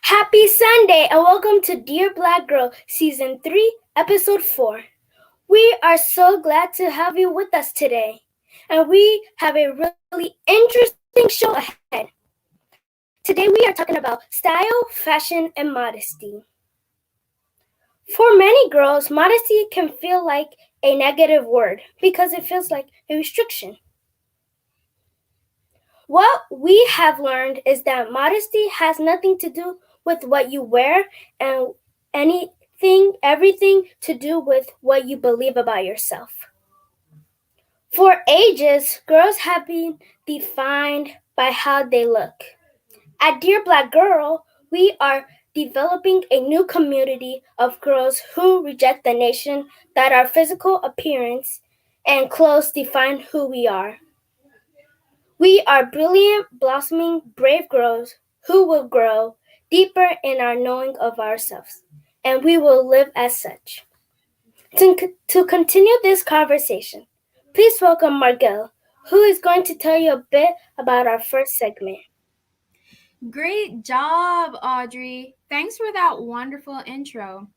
Happy Sunday and welcome to Dear Black Girl Season 3, Episode 4. We are so glad to have you with us today. And we have a really interesting show ahead. Today we are talking about style, fashion, and modesty. For many girls, modesty can feel like a negative word because it feels like a restriction. What we have learned is that modesty has nothing to do with what you wear and everything to do with what you believe about yourself. For ages, girls have been defined by how they look. At Dear Black Girl, we are developing a new community of girls who reject the notion that our physical appearance and clothes define who we are. We are brilliant, blossoming, brave girls who will grow deeper in our knowing of ourselves, and we will live as such. To continue this conversation, please welcome Margelle, who is going to tell you a bit about our first segment. Great job, Audrey. Thanks for that wonderful intro.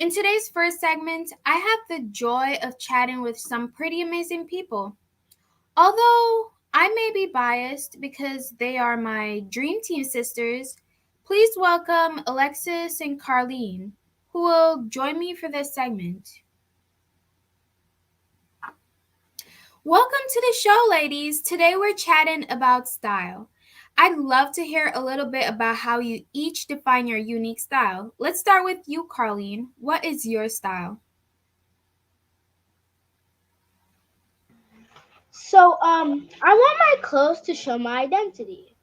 In today's first segment, I have the joy of chatting with some pretty amazing people. Although I may be biased because they are my Dream Team sisters, please welcome Alexis and Carlene, who will join me for this segment. Welcome to the show, ladies. Today we're chatting about style. I'd love to hear a little bit about how you each define your unique style. Let's start with you, Carlene. What is your style? I want my clothes to show my identity.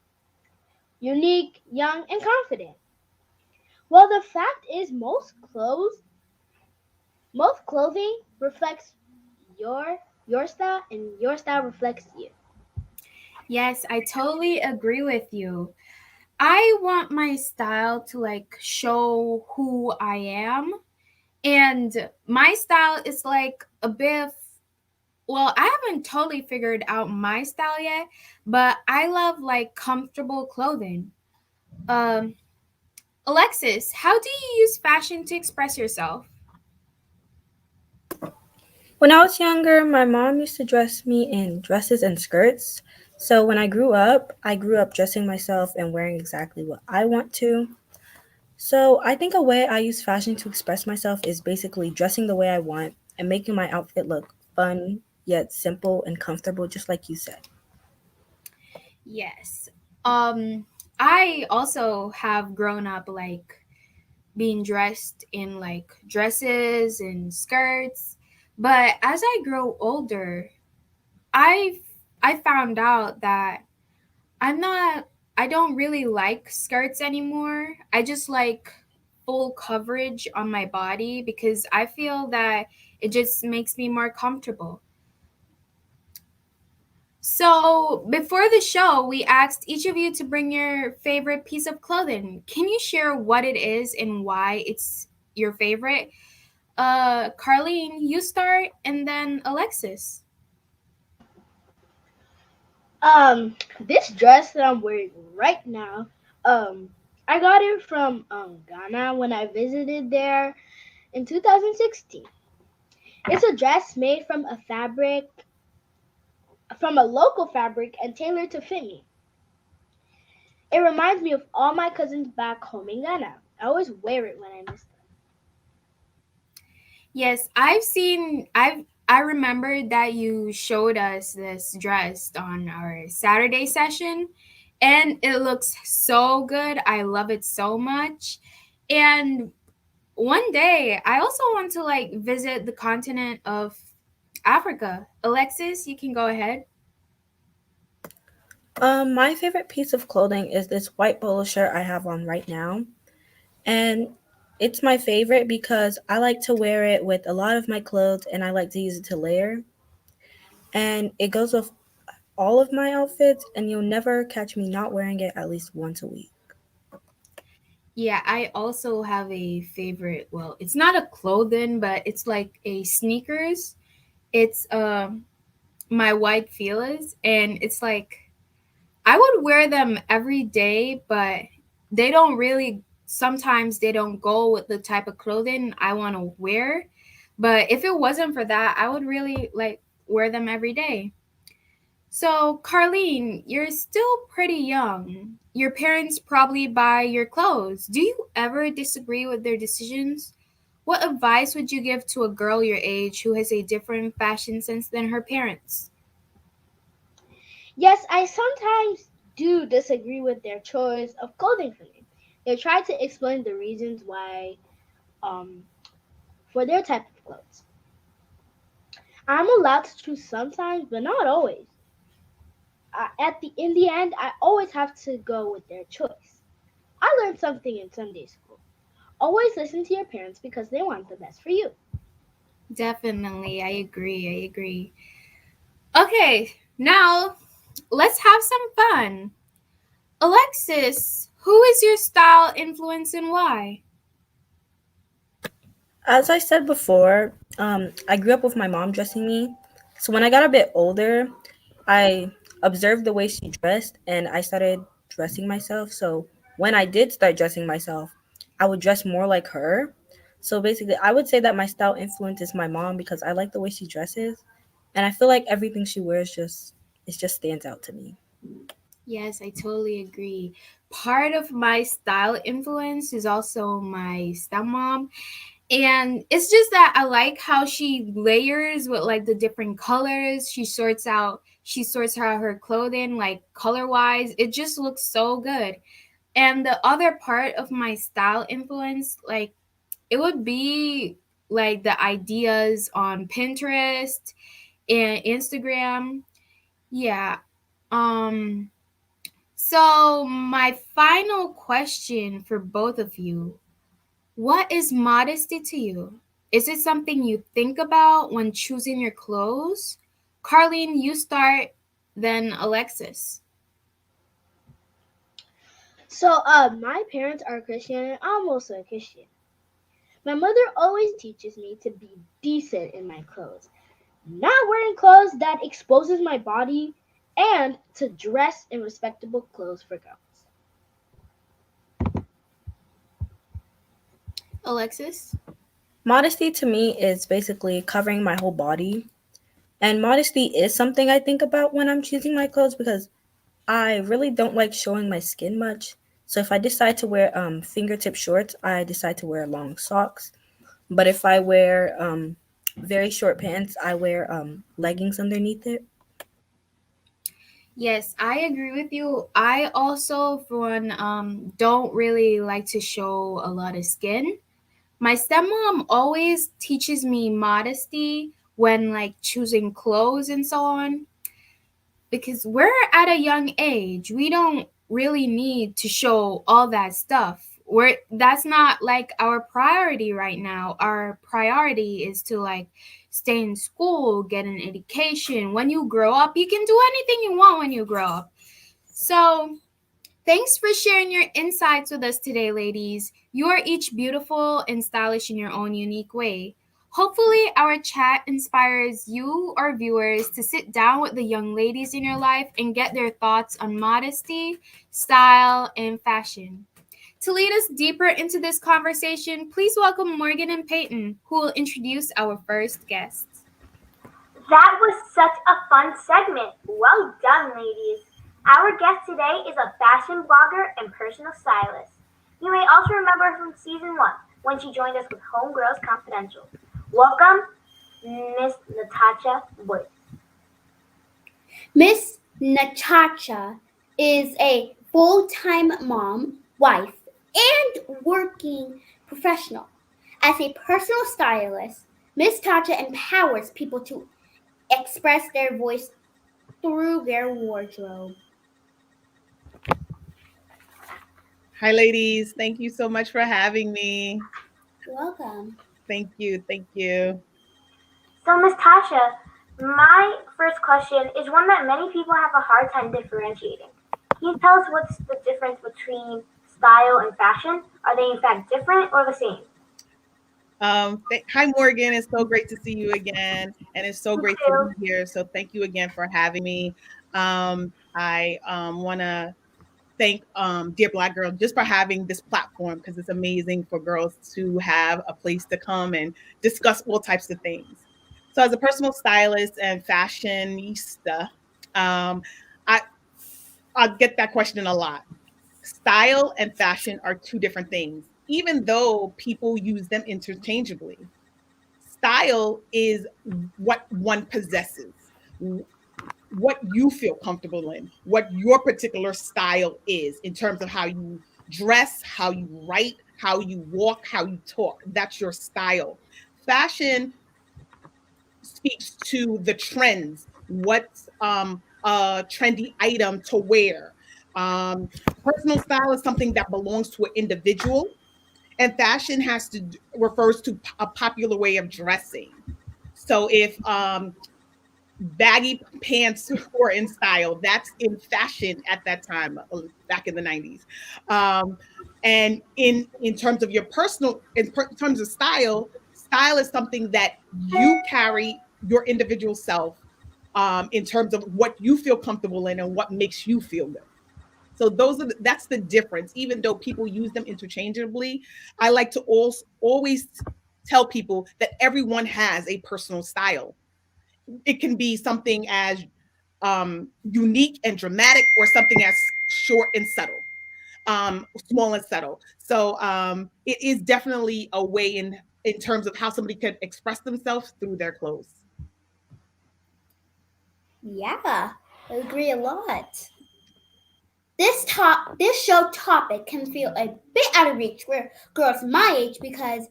Unique, young, and confident. Well, the fact is most clothing reflects your style and your style reflects you. Yes, I totally agree with you. I want my style to show who I am. And my style is like a bit of, well, I haven't totally figured out my style yet, but I love comfortable clothing. Um, Alexis, how do you use fashion to express yourself? When I was younger, my mom used to dress me in dresses and skirts. So when I grew up dressing myself and wearing exactly what I want to. So I think a way I use fashion to express myself is basically dressing the way I want and making my outfit look fun, yet simple and comfortable, just like you said. Yes. Um, I also have grown up being dressed in dresses and skirts, but as I grow older, I I found out that I'm not I don't really like skirts anymore. I just like full coverage on my body because I feel that it just makes me more comfortable. So, before the show, we asked each of you to bring your favorite piece of clothing. Can you share what it is and why it's your favorite? Carlene, you start, and then Alexis. This dress that I'm wearing right now, I got it from Ghana when I visited there in 2016. It's a dress made from a local fabric and tailored to fit me. It reminds me of all my cousins back home in Ghana. I always wear it when I miss them. Yes, I remember that you showed us this dress on our Saturday session, and it looks so good. I love it so much. And one day I also want to visit the continent of Africa. Alexis, you can go ahead. My favorite piece of clothing is this white polo shirt I have on right now. And it's my favorite because I like to wear it with a lot of my clothes and I like to use it to layer. And it goes with all of my outfits, and you'll never catch me not wearing it at least once a week. Yeah, I also have a favorite. Well, it's not a clothing, but it's like a sneakers. It's my white feelers, and it's like I would wear them every day, but they don't really, sometimes they don't go with the type of clothing I want to wear. But if it wasn't for that, I would really like wear them every day. So, Carlene, you're still pretty young. Your parents probably buy your clothes. Do you ever disagree with their decisions? What advice would you give to a girl your age who has a different fashion sense than her parents? Yes, I sometimes do disagree with their choice of clothing for me. They try to explain the reasons why um, for their type of clothes. I'm allowed to choose sometimes, but not always. In the end, I always have to go with their choice. I learned something in Sunday school. Always listen to your parents because they want the best for you. Definitely, I agree. I agree. Okay, now let's have some fun. Alexis, who is your style influence and why? As I said before, I grew up with my mom dressing me. So when I got a bit older, I observed the way she dressed and I started dressing myself. So when I did start dressing myself, I would dress more like her. So basically, I would say that my style influence is my mom because I like the way she dresses, and I feel like everything she wears just stands out to me. Yes, I totally agree. Part of my style influence is also my stepmom. And it's just that I like how she layers with like the different colors. She sorts out her clothing like color wise. It just looks so good. And the other part of my style influence, like it would be like the ideas on Pinterest and Instagram. Yeah. Um so my final question for both of you, what is modesty to you? Is it something you think about when choosing your clothes? Carlene, you start, then Alexis. So, my parents are Christian and I'm also a Christian. My mother always teaches me to be decent in my clothes, not wearing clothes that exposes my body, and to dress in respectable clothes for girls. Alexis? Modesty to me is basically covering my whole body. And modesty is something I think about when I'm choosing my clothes because I really don't like showing my skin much. So if I decide to wear fingertip shorts, I decide to wear long socks. But if I wear very short pants, I wear leggings underneath it. Yes, I agree with you. I also, for one, don't really like to show a lot of skin. My stepmom always teaches me modesty when like choosing clothes and so on, because we're at a young age. We don't really need to show all that stuff. That's not like our priority right now. Our priority is to like stay in school, get an education. When you grow up, you can do anything you want when you grow up. So, thanks for sharing your insights with us today, ladies. You are each beautiful and stylish in your own unique way. Hopefully, our chat inspires you, our viewers, to sit down with the young ladies in your life and get their thoughts on modesty, style, and fashion. To lead us deeper into this conversation, please welcome Morgan and Peyton, who will introduce our first guests. That was such a fun segment. Well done, ladies. Our guest today is a fashion blogger and personal stylist. You may also remember her from season 1 when she joined us with Homegirls Confidential. Welcome, Miss Natasha Wood. Miss Natasha is a full time mom, wife, and working professional. As a personal stylist, Miss Tasha empowers people to express their voice through their wardrobe. Hi, ladies. Thank you so much for having me. Welcome. Thank you. Thank you. So, Miss Tasha, my first question is one that many people have a hard time differentiating. Can you tell us what's the difference between style and fashion? Are they in fact different or the same? Hi, Morgan. It's so great to see you again, and it's so You great to be too. here. So thank you again for having me. I want to thank Dear Black Girl just for having this platform, because it's amazing for girls to have a place to come and discuss all types of things. So as a personal stylist and fashionista, um, I I get that question a lot. Style and fashion are two different things, even though people use them interchangeably. Style is what one possesses, what you feel comfortable in, what your particular style is in terms of how you dress, how you write, how you walk, how you talk. That's your style. Fashion speaks to the trends, what's a trendy item to wear. Um, Personal style is something that belongs to an individual, and fashion refers to a popular way of dressing. So if baggy pants were in style, that's in fashion at that time, back in the 90s. Um, and in terms of your personal, terms of style is something that you carry your individual self, in terms of what you feel comfortable in and what makes you feel good. So that's the difference. Even though people use them interchangeably, I like to always tell people that everyone has a personal style. It can be something as unique and dramatic, or something as short and subtle, small and subtle. So it is definitely a way in terms of how somebody can express themselves through their clothes. Yeah, I agree a lot. This show topic can feel a bit out of reach for girls my age because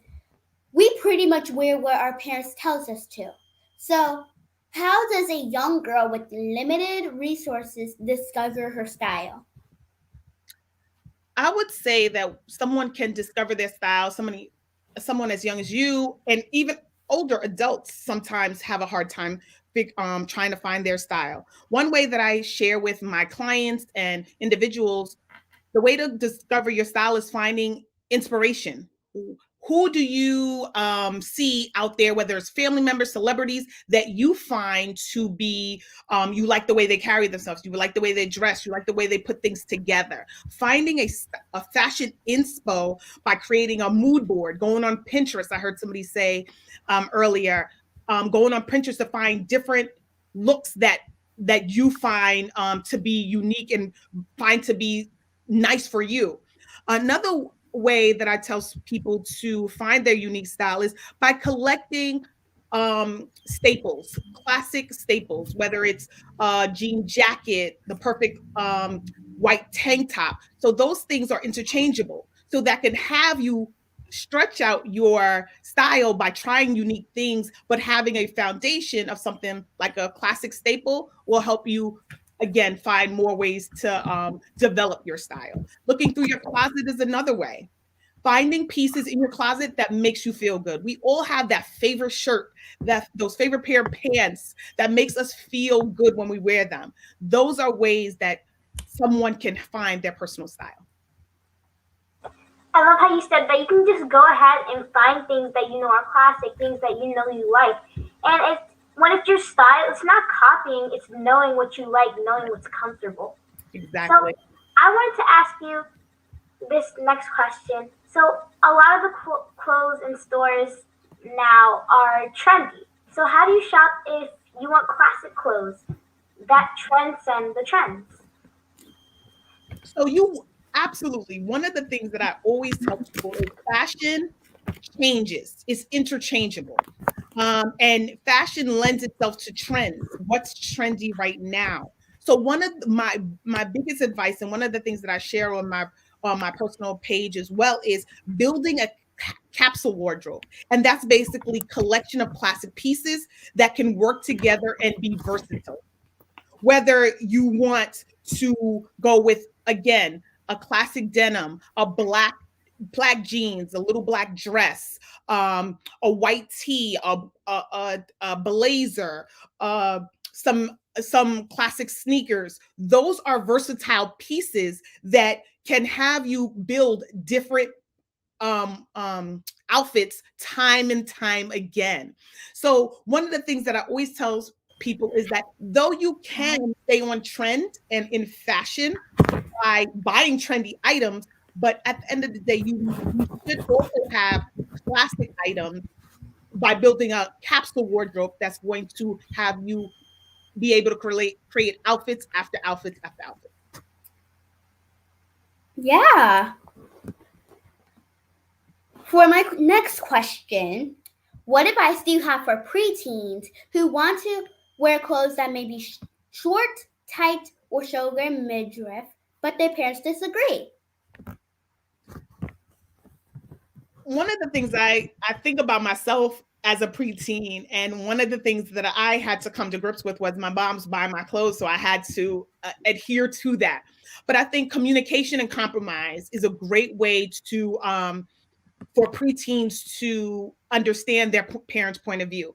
we pretty much wear what our parents tells us to. So, how does a young girl with limited resources discover her style? I would say that someone can discover their style. Someone as young as you, and even older adults sometimes have a hard time trying to find their style. One way that I share with my clients and individuals, the way to discover your style is finding inspiration. Who do you see out there, whether it's family members, celebrities, that you find to be, you like the way they carry themselves, you like the way they dress, you like the way they put things together. Finding a fashion inspo by creating a mood board, going on Pinterest. I heard somebody say earlier, going on Pinterest to find different looks that you find to be unique and find to be nice for you. Another way that I tell people to find their unique style is by collecting staples, classic staples, whether it's a jean jacket, the perfect white tank top. So those things are interchangeable. So that can have you stretch out your style by trying unique things, but having a foundation of something like a classic staple will help you again find more ways to develop your style. Looking through your closet is another way. Finding pieces in your closet that makes you feel good. We all have that favorite shirt, that those favorite pair of pants that makes us feel good when we wear them. Those are ways that someone can find their personal style. I love how you said that you can just go ahead and find things that you know are classic, things that you know you like. And when it's your style, it's not copying, it's knowing what you like, knowing what's comfortable. Exactly. So I wanted to ask you this next question. So a lot of the clothes in stores now are trendy. So how do you shop if you want classic clothes that transcend the trends? So you absolutely, one of the things that I always tell people is fashion changes, it's interchangeable. And fashion lends itself to trends. What's trendy right now? So one of my biggest advice, and one of the things that I share on my personal page as well, is building a capsule wardrobe. And that's basically collection of classic pieces that can work together and be versatile. Whether you want to go with, again, a classic denim, a black jeans, a little black dress, a white tee, a blazer, some classic sneakers. Those are versatile pieces that can have you build different outfits time and time again. So one of the things that I always tell people is that though you can stay on trend and in fashion by buying trendy items, but at the end of the day, you should also have classic items by building a capsule wardrobe that's going to have you be able to create outfits after outfits after outfits. Yeah. For my next question, what advice do you have for preteens who want to wear clothes that may be short, tight, or show their midriff, but their parents disagree? One of the things I think about myself as a preteen, and one of the things that I had to come to grips with was my mom's buying my clothes, so I had to adhere to that. But I think communication and compromise is a great way to for preteens to understand their parents' point of view.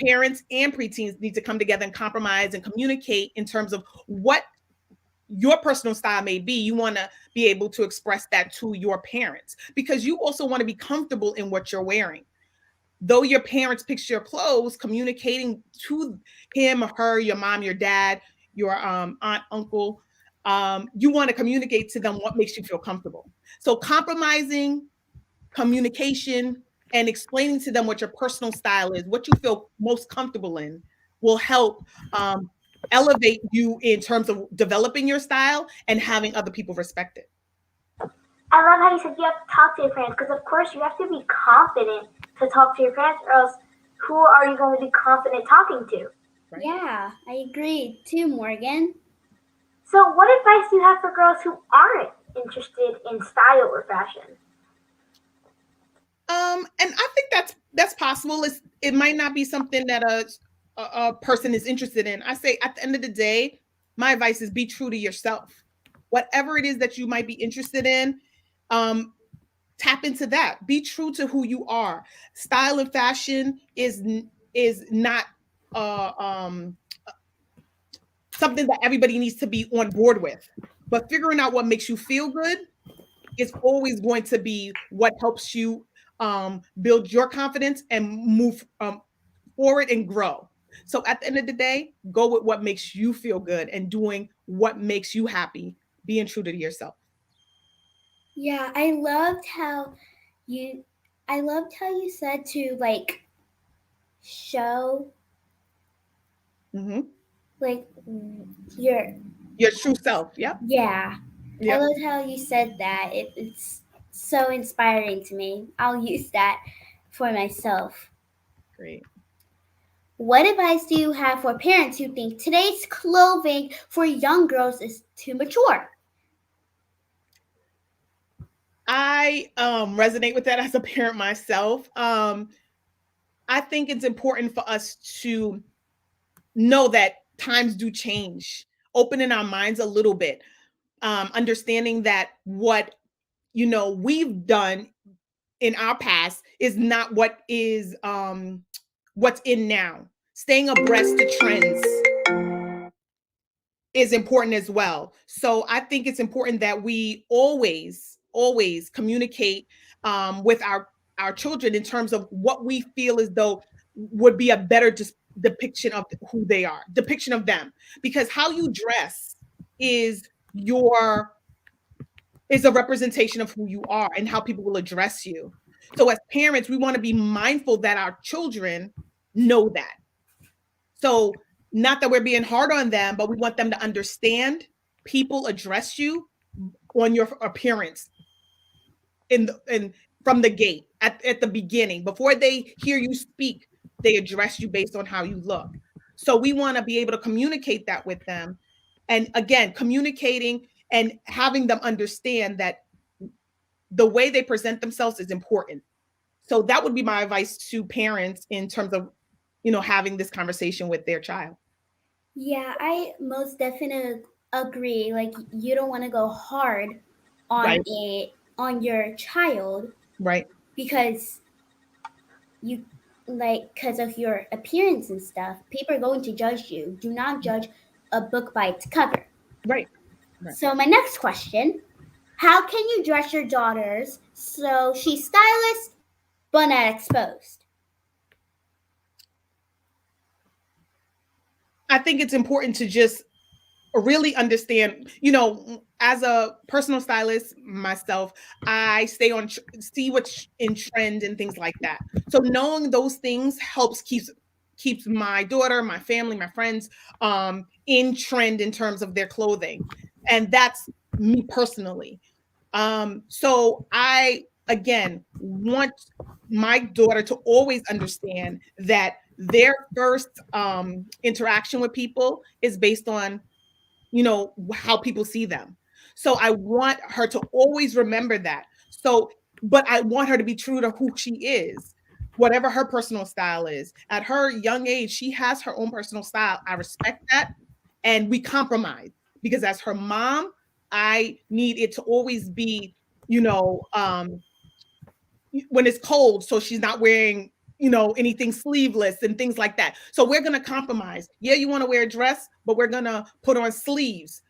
Parents and preteens need to come together and compromise and communicate in terms of what your personal style may be. You want to be able to express that to your parents because you also want to be comfortable in what you're wearing. Though your parents pick your clothes, communicating to him or her, your mom, your dad, your aunt, uncle, you want to communicate to them what makes you feel comfortable. So compromising, communication, and explaining to them what your personal style is, what you feel most comfortable in, will help elevate you in terms of developing your style and having other people respect it. I love how you said you have to talk to your parents because, of course, you have to be confident to talk to your parents, or else who are you going to be confident talking to? Right? Yeah, I agree too, Morgan. So, what advice do you have for girls who aren't interested in style or fashion? And I think that's possible. It might not be something that a person is interested in. I say at the end of the day, my advice is be true to yourself. Whatever it is that you might be interested in, tap into that. Be true to who you are. Style and fashion is not uh, um, something that everybody needs to be on board with. But figuring out what makes you feel good is always going to be what helps you build your confidence and move forward and grow. So at the end of the day, go with what makes you feel good and doing what makes you happy, being true to yourself. Yeah, you I loved how you said to like show Mm-hmm. like your Your true self. Yep. yeah. I Yep. loved how you said that. It's so inspiring to me. I'll use that for myself. Great. What advice do you have for parents who think today's clothing for young girls is too mature? I resonate with that as a parent myself. I think it's important for us to know that times do change, opening our minds a little bit, understanding that what we've done in our past is not what is what's in now. Staying abreast to trends is important as well. So I think it's important that we always communicate with our children in terms of what we feel as though would be a better depiction of who they are, depiction of them, because how you dress is your is a representation of who you are and how people will address you. So as parents, we want to be mindful that our children know that. So not that we're being hard on them, but we want them to understand people address you on your appearance in from the gate at the beginning. Before they hear you speak, they address you based on how you look. So we want to be able to communicate that with them. And again, communicating and having them understand that the way they present themselves is important. So that would be my advice to parents in terms of, having this conversation with their child. Yeah, I most definitely agree. Like you don't want to go hard on Right. on your child Right. because you because of your appearance and stuff. People are going to judge you. Do not judge a book by its cover. Right. Right. So my next question, how can you dress your daughters so she's stylish but not exposed? I think it's important to just really understand, as a personal stylist myself, I stay on, see what's in trend and things like that. So knowing those things helps keeps my daughter, my family, my friends in trend in terms of their clothing. And that's me personally. So I, again, want my daughter to always understand that their first interaction with people is based on, how people see them. So I want her to always remember that. So, but I want her to be true to who she is, whatever her personal style is. At her young age, she has her own personal style. I respect that. And we compromise because as her mom, I need it to always be, you know, um, when it's cold, so she's not wearing, anything sleeveless and things like that. So we're going to compromise. Yeah, you want to wear a dress, but we're going to put on sleeves.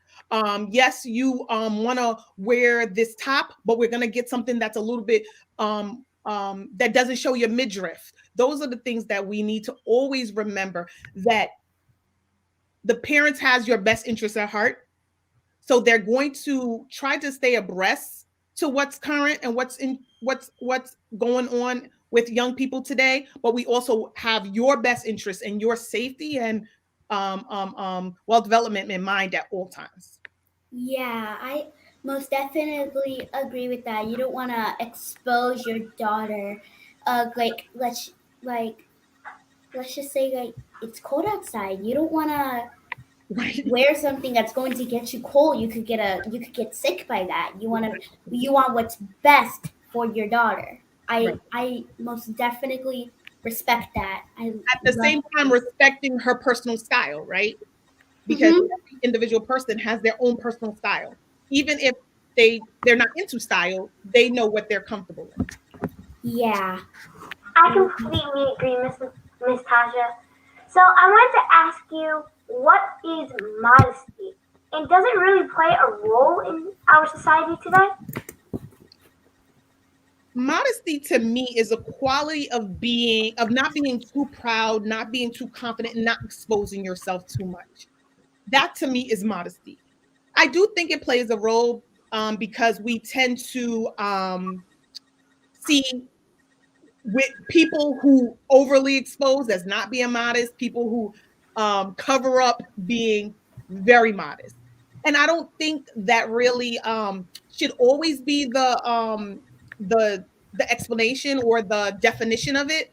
Yes, you want to wear this top, but we're going to get something that's a little bit that doesn't show your midriff. Those are the things that we need to always remember, that the parents has your best interest at heart. So they're going to try to stay abreast to what's current and what's going on with young people today. But we also have your best interest and your safety and well development in mind at all times. Yeah, I most definitely agree with that. You don't want to expose your daughter. Like let's just say like it's cold outside. You don't want to Right. wear something that's going to get you cold. You could get sick by that. You want what's best for your daughter. Right. I most definitely respect that. I At the love same time, respecting her personal style, right? Because hmm every individual person has their own personal style. Even if they're not into style, they know what they're comfortable in. Yeah. I completely agree, Miss Tasha. So I wanted to ask you, what is modesty? And does it really play a role in our society today? Modesty to me is a quality of not being too proud, not being too confident, and not exposing yourself too much. That to me is modesty. I do think it plays a role because we tend to see with people who overly expose as not being modest, people who cover up being very modest. And I don't think that really should always be the the explanation or the definition of it.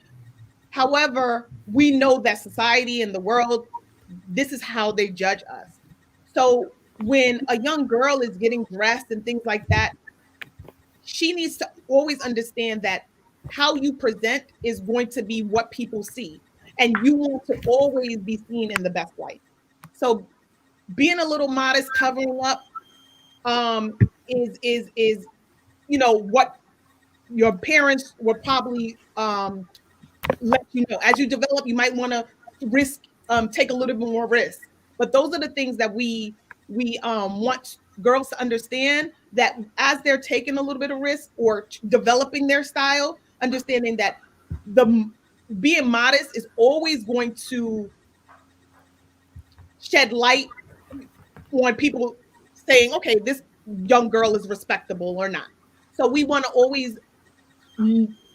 However, we know that society and the world, this is how they judge us. So when a young girl is getting dressed and things like that, she needs to always understand that how you present is going to be what people see. And you want to always be seen in the best light. So being a little modest, covering up, is what your parents will probably let you know. As you develop, you might want to risk take a little bit more risk. But those are the things that we want girls to understand, that as they're taking a little bit of risk or developing their style, understanding that the being modest is always going to shed light on people saying, okay, this young girl is respectable or not. So we want to always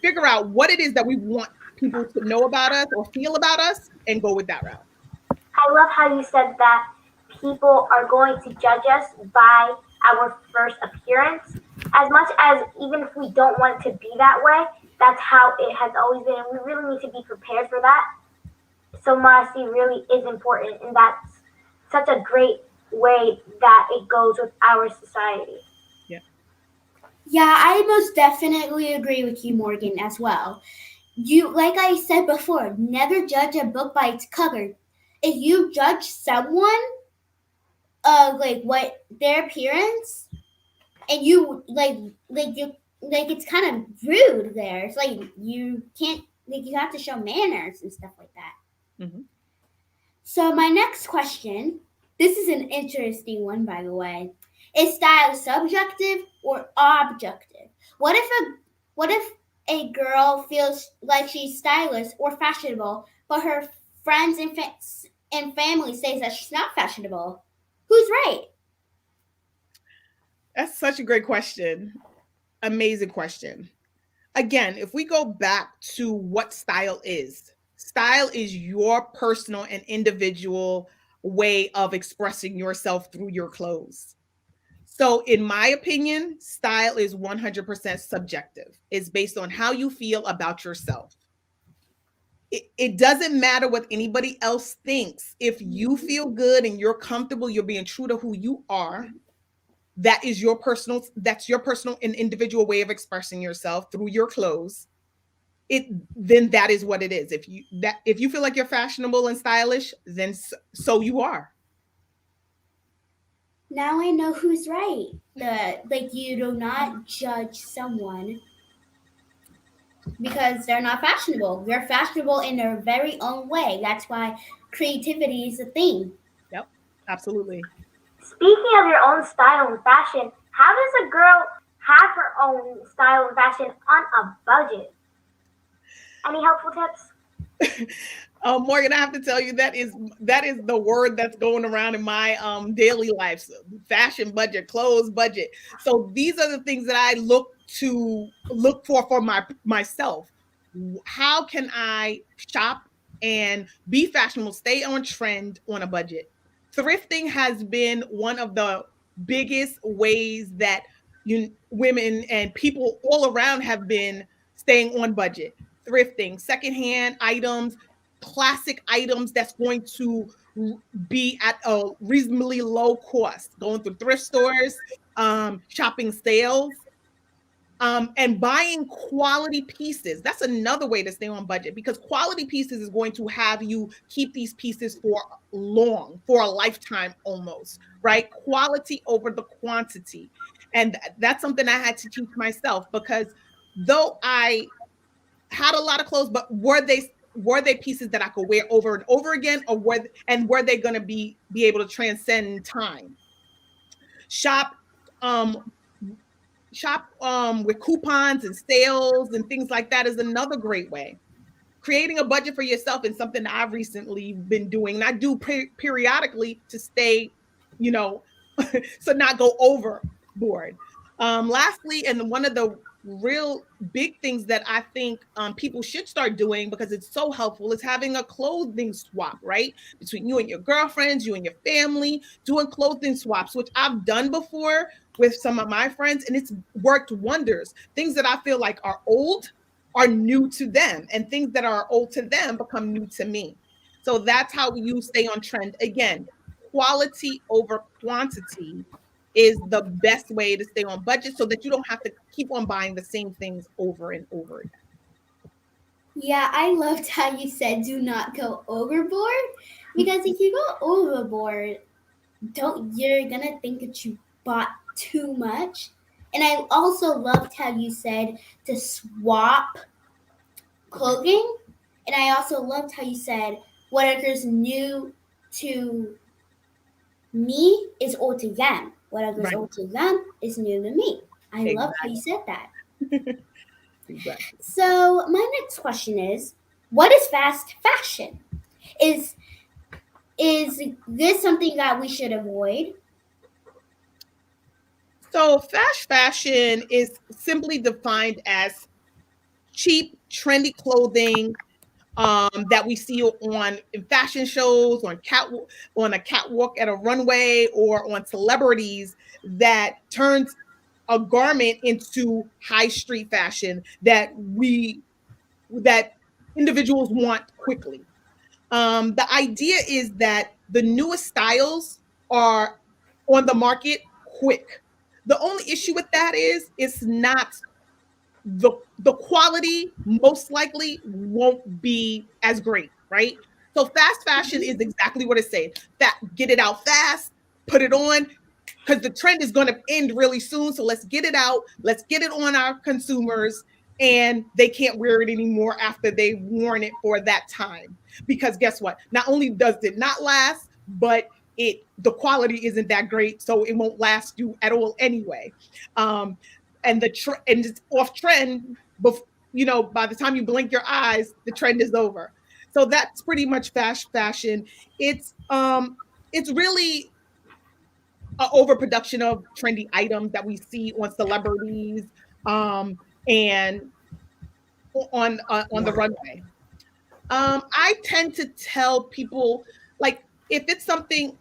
figure out what it is that we want people to know about us or feel about us and go with that route. I love how you said that people are going to judge us by our first appearance. As much as even if we don't want it to be that way, that's how it has always been. And we really need to be prepared for that. So modesty really is important, and that's such a great way that it goes with our society. Yeah. Yeah, I most definitely agree with you, Morgan, as well. You, like I said before, never judge a book by its cover. If you judge someone, like what their appearance, and you like it's kind of rude there. It's like you can't, like you have to show manners and stuff like that. Mhm. So my next question, this is an interesting one, by the way. Is style subjective or objective? What if a girl feels like she's stylish or fashionable, but her friends and family says that she's not fashionable? Who's right? That's such a great question. Amazing question. Again, if we go back to what style is your personal and individual way of expressing yourself through your clothes. So, in my opinion, style is 100% subjective. It's based on how you feel about yourself. It doesn't matter what anybody else thinks. If you feel good and you're comfortable, you're being true to who you are, that's your personal and individual way of expressing yourself through your clothes. It Then that is what it is. If you feel like you're fashionable and stylish, then so you are. Now I know who's right. Like you do not judge someone because they're not fashionable. They're fashionable in their very own way. That's why creativity is a thing. Yep, absolutely. Speaking of your own style and fashion, how does a girl have her own style and fashion on a budget? Any helpful tips? Morgan, I have to tell you that is the word that's going around in my daily life. So, fashion budget, clothes budget. So these are the things that I look for myself. How can I shop and be fashionable, stay on trend on a budget? Thrifting has been one of the biggest ways that women and people all around have been staying on budget. Thrifting, secondhand items, classic items that's going to be at a reasonably low cost. Going through thrift stores, shopping sales, and buying quality pieces. That's another way to stay on budget because quality pieces is going to have you keep these pieces for a lifetime almost, right? Quality over the quantity. And that's something I had to teach myself because though I had a lot of clothes, but were they pieces that I could wear over and over again, or were they going to be able to transcend time? Shop um with coupons and sales and things like that is another great way. Creating a budget for yourself is something that I've recently been doing, and I do periodically to stay, you know, so not go overboard. Lastly, and one of the real big things that I think people should start doing because it's so helpful is having a clothing swap, right? Between you and your girlfriends, you and your family, doing clothing swaps, which I've done before with some of my friends, and it's worked wonders. Things that I feel like are old are new to them, and things that are old to them become new to me. So that's how you stay on trend. Again, quality over quantity is the best way to stay on budget so that you don't have to keep on buying the same things over and over again. Yeah, I loved how you said do not go overboard because if you go overboard, don't you're gonna think that you bought too much. And I also loved how you said to swap clothing. And I also loved how you said whatever's new to me is old to them. Whatever's Right. old to them is new to me. I love how you said that. Exactly. So my next question is, what is fast fashion? Is is this something that we should avoid? So fast fashion is simply defined as cheap, trendy clothing that we see on in fashion shows, on a catwalk at a runway, or on celebrities that turns a garment into high street fashion that individuals want quickly. The idea is that the newest styles are on the market quick. The only issue with that is it's not the quality most likely won't be as great, right? So fast fashion is exactly what it's saying. That get it out fast, put it on, because the trend is going to end really soon. So let's get it out, let's get it on our consumers, and they can't wear it anymore after they've worn it for that time. Because guess what? Not only does it not last, but the quality isn't that great, so it won't last you at all anyway. Um, and it's off trend. By the time you blink your eyes, the trend is over. So that's pretty much fast fashion. It's really overproduction of trendy items that we see on celebrities, and on the runway. I tend to tell people, like, if it's something,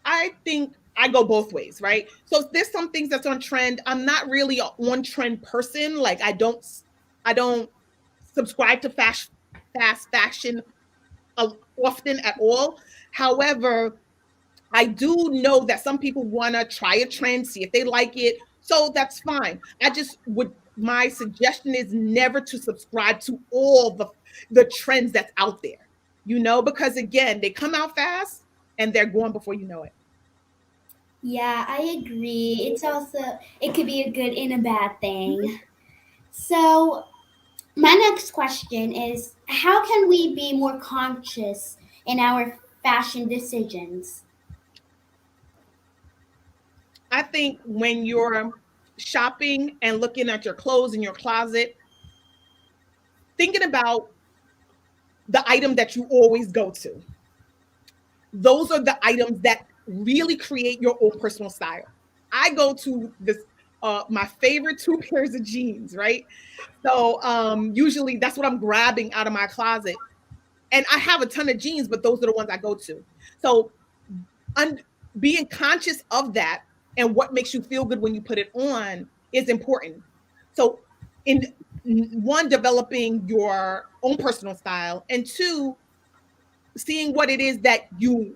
I think I go both ways, right? So if there's some things that's on trend. I'm not really a on trend person. Like, I don't subscribe to fast fashion often at all. However, I do know that some people want to try a trend, see if they like it. So that's fine. My suggestion is never to subscribe to all the trends that's out there, because again, they come out fast and they're gone before you know it. Yeah, I agree. It could be a good and a bad thing. So, my next question is, how can we be more conscious in our fashion decisions? I think when you're shopping and looking at your clothes in your closet, thinking about the item that you always go to. Those are the items that really create your own personal style. I go to my favorite two pairs of jeans, right? So usually that's what I'm grabbing out of my closet. And I have a ton of jeans, but those are the ones I go to. So un- being conscious of that and what makes you feel good when you put it on is important. So, in one, developing your own personal style, and two, seeing what it is that you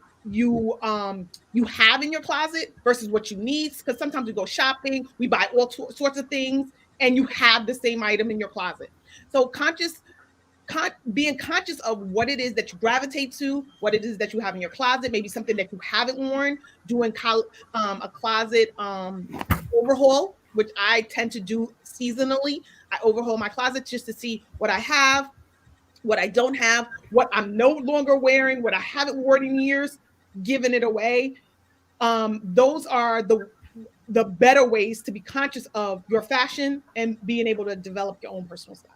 have in your closet versus what you need. Because sometimes we go shopping, we buy all sorts of things, and you have the same item in your closet. So being conscious of what it is that you gravitate to, what it is that you have in your closet, maybe something that you haven't worn, doing a closet overhaul, which I tend to do seasonally. I overhaul my closet just to see what I have, what I don't have, what I'm no longer wearing, what I haven't worn in years, giving it away. Those are the better ways to be conscious of your fashion and being able to develop your own personal style.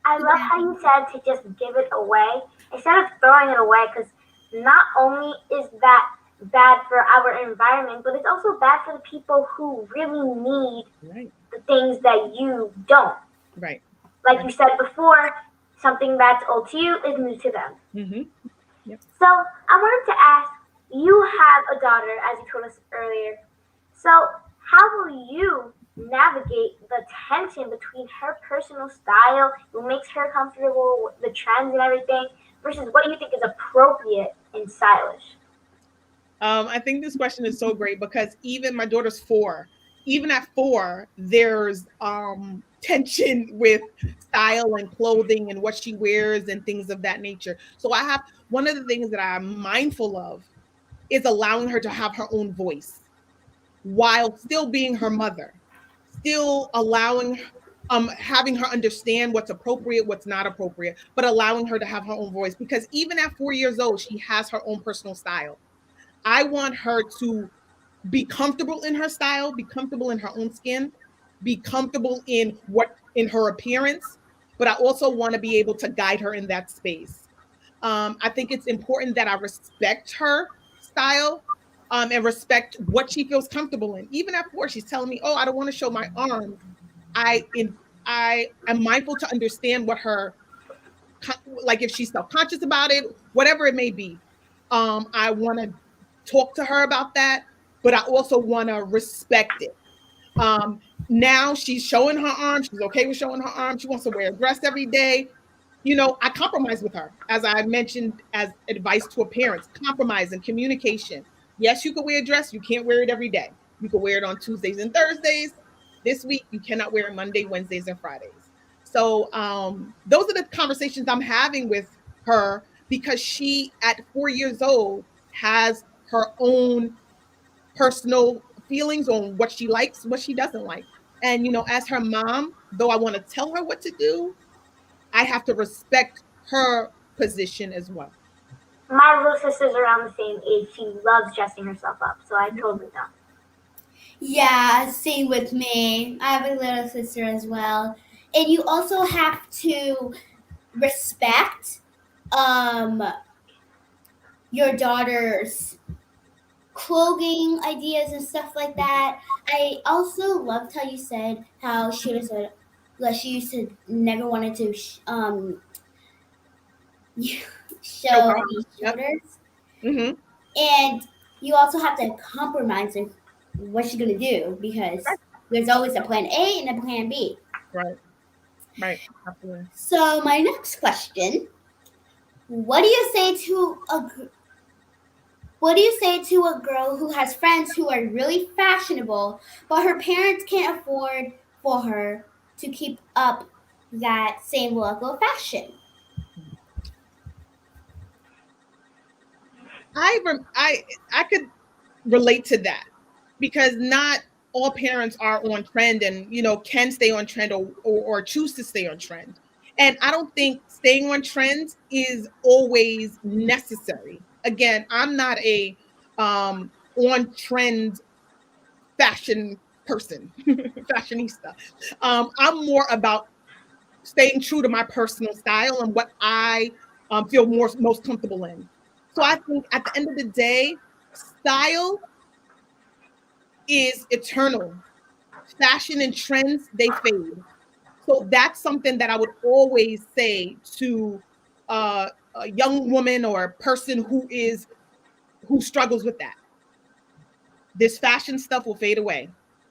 I love how you said to just give it away instead of throwing it away because not only is that bad for our environment, but it's also bad for the people who really need Right. the things that you don't. Right. Like you said before, something that's old to you is new to them. Mm-hmm. Yep. So I wanted to ask, you have a daughter, as you told us earlier. So how will you navigate the tension between her personal style, what makes her comfortable with the trends and everything, versus what you think is appropriate and stylish? I think this question is so great because even my daughter's 4. Even at 4, there's tension with style and clothing and what she wears and things of that nature. So I have one of the things that I'm mindful of is allowing her to have her own voice while still being her mother, still allowing having her understand what's appropriate, what's not appropriate, but allowing her to have her own voice because even at 4 years old, she has her own personal style. I want her to be comfortable in her style, be comfortable in her own skin, be comfortable in her appearance, but I also want to be able to guide her in that space. I think it's important that I respect her style, and respect what she feels comfortable in. Even at 4, she's telling me, "Oh, I don't want to show my arms." I am mindful to understand what her like if she's self-conscious about it, whatever it may be. I want to talk to her about that, but I also want to respect it. Now she's showing her arm. She's okay with showing her arm. She wants to wear a dress every day. I compromise with her, as I mentioned, as advice to a parent, compromise and communication. Yes, you can wear a dress. You can't wear it every day. You can wear it on Tuesdays and Thursdays. This week, you cannot wear it Monday, Wednesdays, and Fridays. So those are the conversations I'm having with her because she, at 4 years old, has her own personal feelings on what she likes, what she doesn't like. And, as her mom, though I want to tell her what to do, I have to respect her position as well. My little sister's around the same age. She loves dressing herself up, so I totally don't. Yeah, same with me. I have a little sister as well. And you also have to respect um your daughter's clothing ideas and stuff like that. I also loved how you said how she was a like she used to never wanted to Show show her. any Yep. shoulders, Mm-hmm. and you also have to compromise in what she's gonna do because there's always a plan A and a plan B. Right. Right. Absolutely. So my next question: What do you say to what do you say to a girl who has friends who are really fashionable, but her parents can't afford for her to keep up that same level of fashion? I could relate to that because not all parents are on trend and can stay on trend or choose to stay on trend. And I don't think staying on trend is always necessary. Again, I'm not a on trend fashion person, fashionista. I'm more about staying true to my personal style and what I feel most comfortable in. So I think at the end of the day, style is eternal. Fashion and trends, they fade. So that's something that I would always say to a young woman or a person who struggles with that. This fashion stuff will fade away.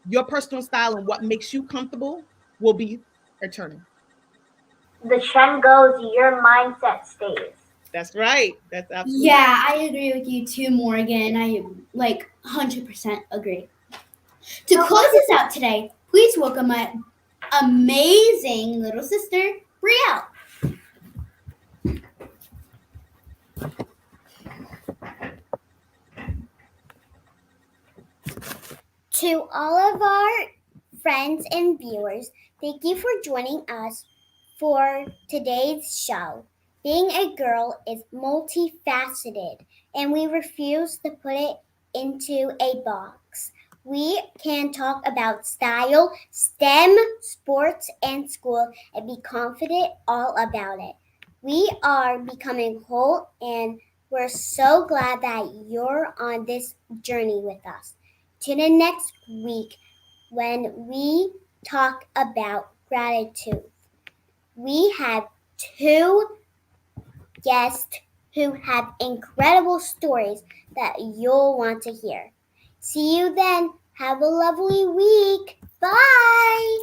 Your personal style and what makes you comfortable will be eternal. The trend goes, your mindset stays. That's right. That's absolutely Yeah, I agree with you too, Morgan. I 100% agree. To So close this out today, please welcome my amazing little sister, Brielle. To all of our friends and viewers, thank you for joining us for today's show. Being a girl is multifaceted, and we refuse to put it into a box. We can talk about style, STEM, sports, and school, and be confident all about it. We are becoming whole, and we're so glad that you're on this journey with us. Tune in next week when we talk about gratitude. We have two guests who have incredible stories that you'll want to hear. See you then. Have a lovely week. Bye.